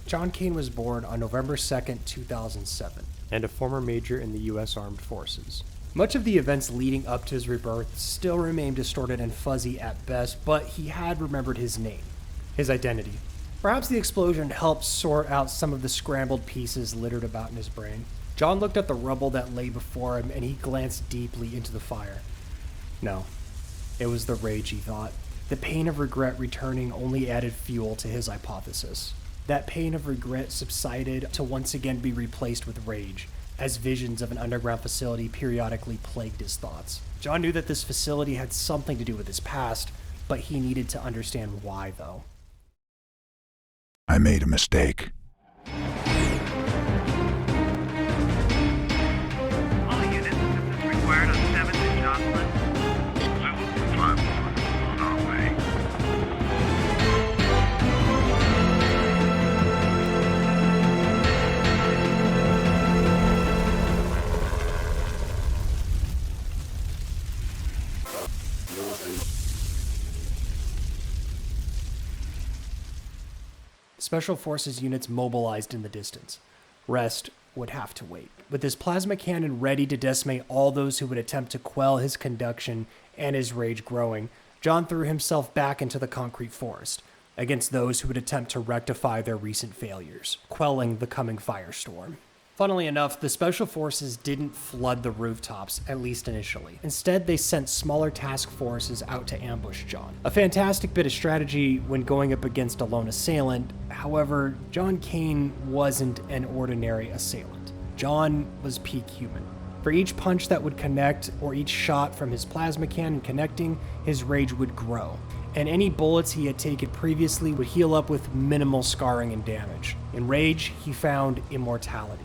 John Cain was born on November 2nd, 2007, and a former major in the U.S. Armed Forces. Much of the events leading up to his rebirth still remain distorted and fuzzy at best, but he had remembered his name, his identity. Perhaps the explosion helped sort out some of the scrambled pieces littered about in his brain. John looked at the rubble that lay before him, and he glanced deeply into the fire. No, it was the rage, he thought. The pain of regret returning only added fuel to his hypothesis. That pain of regret subsided to once again be replaced with rage, as visions of an underground facility periodically plagued his thoughts. John knew that this facility had something to do with his past, but he needed to understand why, though. I made a mistake. All units, assistance required on 7th and Jocelyn. 751 on our way. Special Forces units mobilized in the distance. Rest would have to wait. With his plasma cannon ready to decimate all those who would attempt to quell his conduction and his rage growing, John threw himself back into the concrete forest, against those who would attempt to rectify their recent failures, quelling the coming firestorm. Funnily enough, the Special Forces didn't flood the rooftops, at least initially. Instead, they sent smaller task forces out to ambush John. A fantastic bit of strategy when going up against a lone assailant. However, John Cain wasn't an ordinary assailant. John was peak human. For each punch that would connect, or each shot from his plasma cannon connecting, his rage would grow, and any bullets he had taken previously would heal up with minimal scarring and damage. In rage, he found immortality.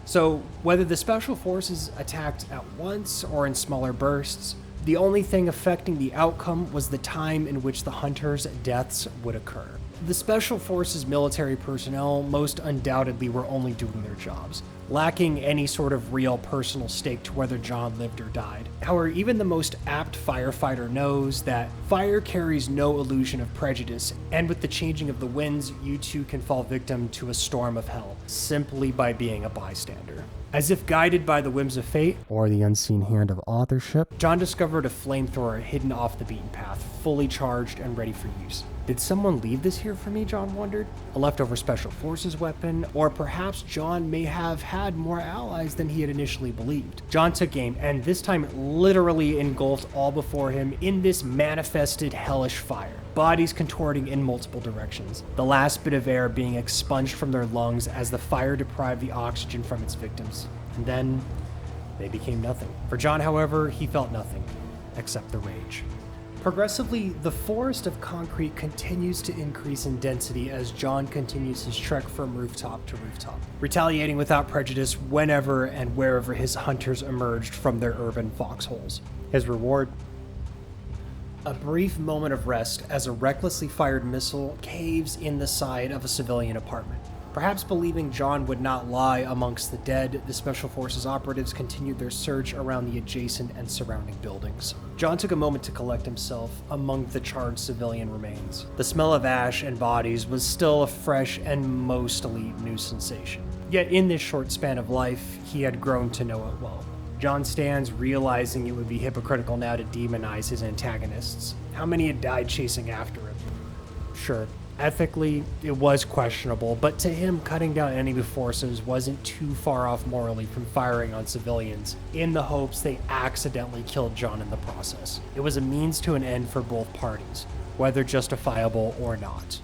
So, whether the Special Forces attacked at once or in smaller bursts, the only thing affecting the outcome was the time in which the hunters' deaths would occur. The Special Forces military personnel most undoubtedly were only doing their jobs, lacking any sort of real personal stake to whether John lived or died. However, even the most apt firefighter knows that fire carries no illusion of prejudice, and with the changing of the winds, you too can fall victim to a storm of hell, simply by being a bystander. As if guided by the whims of fate, or the unseen hand of authorship, John discovered a flamethrower hidden off the beaten path, fully charged and ready for use. Did someone leave this here for me, John wondered? A leftover Special Forces weapon, or perhaps John may have had more allies than he had initially believed. John took aim, and this time it literally engulfed all before him in this manifested hellish fire. Bodies contorting in multiple directions, the last bit of air being expunged from their lungs as the fire deprived the oxygen from its victims. And then, they became nothing. For John, however, he felt nothing, except the rage. Progressively, the forest of concrete continues to increase in density as John continues his trek from rooftop to rooftop, retaliating without prejudice whenever and wherever his hunters emerged from their urban foxholes. His reward? A brief moment of rest as a recklessly fired missile caves in the side of a civilian apartment. Perhaps believing John would not lie amongst the dead, the Special Forces operatives continued their search around the adjacent and surrounding buildings. John took a moment to collect himself among the charred civilian remains. The smell of ash and bodies was still a fresh and mostly new sensation. Yet in this short span of life, he had grown to know it well. John stands realizing it would be hypocritical now to demonize his antagonists. How many had died chasing after him? Sure. Ethically, it was questionable, but to him, cutting down enemy forces wasn't too far off morally from firing on civilians, in the hopes they accidentally killed John in the process. It was a means to an end for both parties, whether justifiable or not.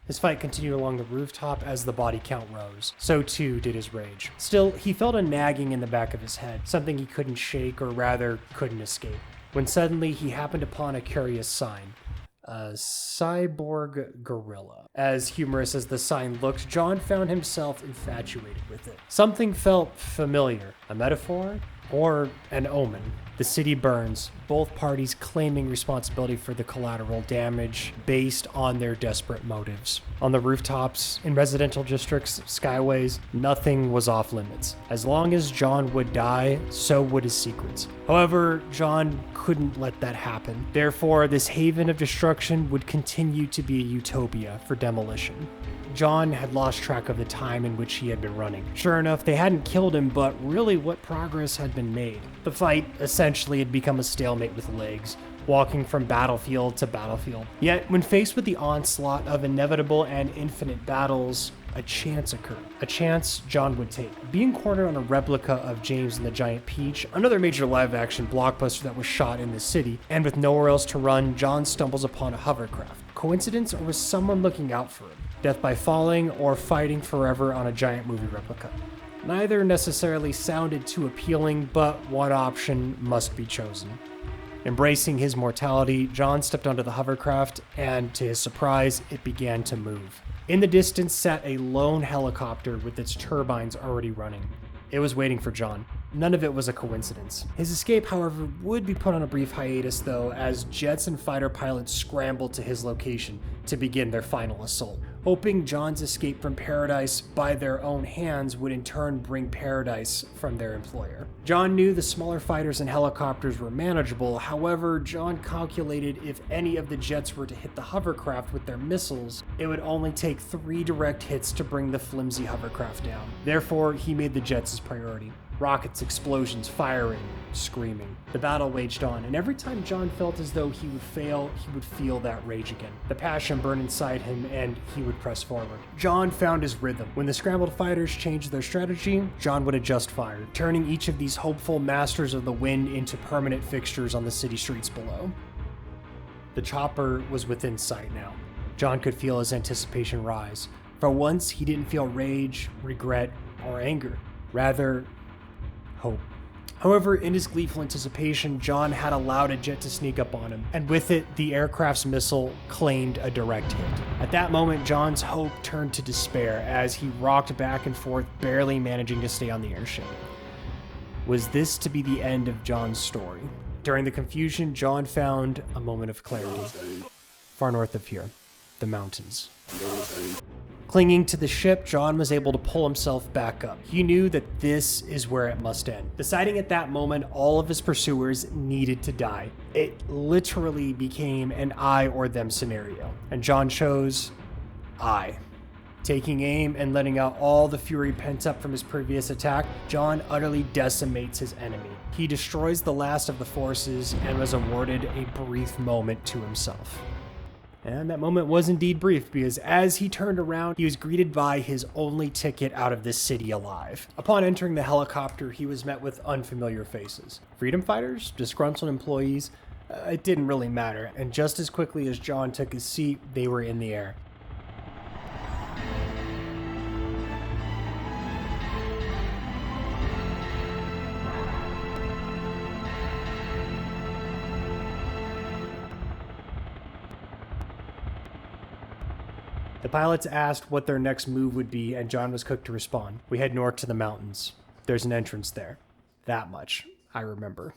His fight continued along the rooftop as the body count rose. So too did his rage. Still, he felt a nagging in the back of his head, something he couldn't shake, or rather, couldn't escape, when suddenly he happened upon a curious sign. A cyborg gorilla. As humorous as the sign looked, John found himself infatuated with it. Something felt familiar. A metaphor? Or an omen? The city burns, both parties claiming responsibility for the collateral damage based on their desperate motives. On the rooftops, in residential districts, skyways, nothing was off limits. As long as John would die, so would his secrets. However, John couldn't let that happen. Therefore, this haven of destruction would continue to be a utopia for demolition. John had lost track of the time in which he had been running. Sure enough, they hadn't killed him, but really what progress had been made? The fight essentially had become a stalemate with legs, walking from battlefield to battlefield. Yet, when faced with the onslaught of inevitable and infinite battles, a chance occurred. A chance John would take. Being cornered on a replica of James and the Giant Peach, another major live-action blockbuster that was shot in the city, and with nowhere else to run, John stumbles upon a hovercraft. Coincidence, or was someone looking out for him? Death by falling or fighting forever on a giant movie replica. Neither necessarily sounded too appealing, but one option must be chosen. Embracing his mortality, John stepped onto the hovercraft, and to his surprise, it began to move. In the distance sat a lone helicopter with its turbines already running. It was waiting for John. None of it was a coincidence. His escape, however, would be put on a brief hiatus, though, as jets and fighter pilots scrambled to his location to begin their final assault, hoping John's escape from paradise by their own hands would in turn bring paradise from their employer. John knew the smaller fighters and helicopters were manageable. However, John calculated if any of the jets were to hit the hovercraft with their missiles, it would only take 3 direct hits to bring the flimsy hovercraft down. Therefore, he made the jets his priority. Rockets, explosions, firing, screaming. The battle waged on, and every time John felt as though he would fail, he would feel that rage again. The passion burned inside him, and he would press forward. John found his rhythm. When the scrambled fighters changed their strategy, John would adjust fire, turning each of these hopeful masters of the wind into permanent fixtures on the city streets below. The chopper was within sight now. John could feel his anticipation rise. For once, he didn't feel rage, regret, or anger. Rather, hope. However, in his gleeful anticipation, John had allowed a jet to sneak up on him, and with it, the aircraft's missile claimed a direct hit. At that moment, John's hope turned to despair as he rocked back and forth, barely managing to stay on the airship. Was this to be the end of John's story? During the confusion, John found a moment of clarity. Far north of here, the mountains. Clinging to the ship, John was able to pull himself back up. He knew that this is where it must end. Deciding at that moment all of his pursuers needed to die. It literally became an I or them scenario. And John chose I. Taking aim and letting out all the fury pent up from his previous attack, John utterly decimates his enemy. He destroys the last of the forces and was awarded a brief moment to himself. And that moment was indeed brief, because as he turned around, he was greeted by his only ticket out of this city alive. Upon entering the helicopter, he was met with unfamiliar faces. Freedom fighters? Disgruntled employees? It didn't really matter, and just as quickly as John took his seat, they were in the air. The pilots asked what their next move would be, and John was quick to respond. We head north to the mountains. There's an entrance there. That much I remember.